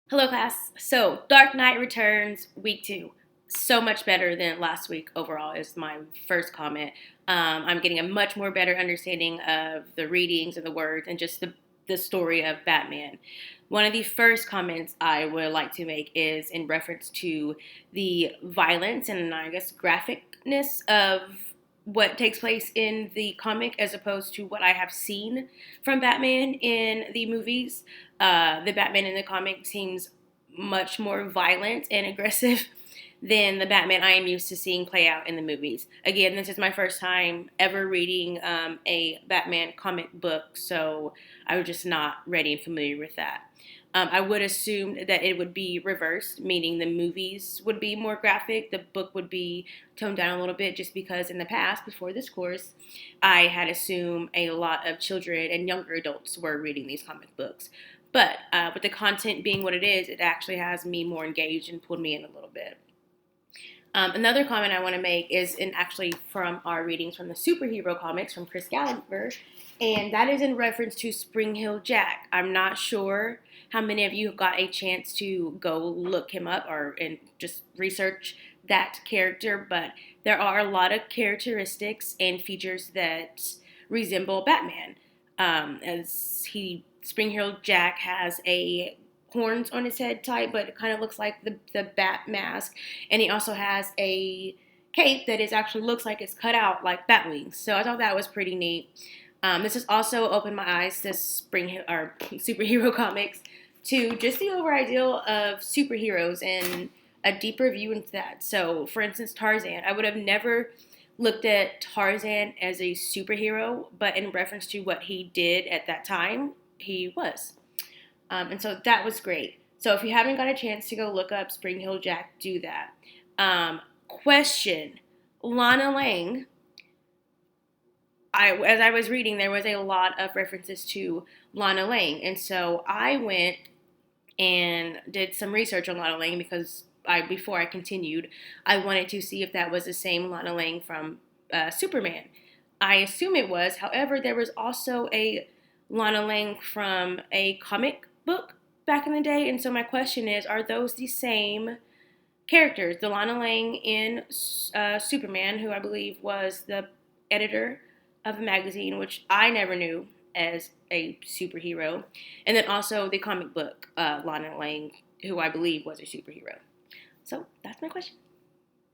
Hello, class. So, Dark Knight Returns, week 2. So much better than last week overall, is my first comment. I'm getting a much more better understanding of the readings and the words and just the story of Batman. One of the first comments I would like to make is in reference to the violence and I guess graphicness of what takes place in the comic as opposed to what I have seen from Batman in the movies. The Batman in the comic seems much more violent and aggressive than the Batman I am used to seeing play out in the movies. Again, this is my first time ever reading a Batman comic book, so I was just not ready and familiar with that. I would assume that it would be reversed, meaning the movies would be more graphic, the book would be toned down a little bit, just because in the past, before this course, I had assumed a lot of children and younger adults were reading these comic books. But with the content being what it is, it actually has me more engaged and pulled me in a little bit. Another comment I want to make is actually from our readings from the superhero comics from Chris Gallagher, and that is in reference to Spring Hill Jack. I'm not sure how many of you have got a chance to go look him up and just research that character, but there are a lot of characteristics and features that resemble Batman. As Spring Hill Jack has a horns on his head type, but it kind of looks like the bat mask. And he also has a cape that actually looks like it's cut out like bat wings. So I thought that was pretty neat. This has also opened my eyes to superhero comics to just the overall ideal of superheroes and a deeper view into that. So, for instance, Tarzan. I would have never looked at Tarzan as a superhero, but in reference to what he did at that time, he was. And so that was great. So if you haven't got a chance to go look up Spring Hill Jack, do that. Question. Lana Lang, as I was reading, there was a lot of references to Lana Lang. And so I went and did some research on Lana Lang because before I continued, I wanted to see if that was the same Lana Lang from Superman. I assume it was. However, there was also a Lana Lang from a comic book back in the day. And so my question is, are those the same characters? The Lana Lang in Superman, who I believe was the editor of a magazine, which I never knew as a superhero. And then also the comic book Lana Lang, who I believe was a superhero. So that's my question.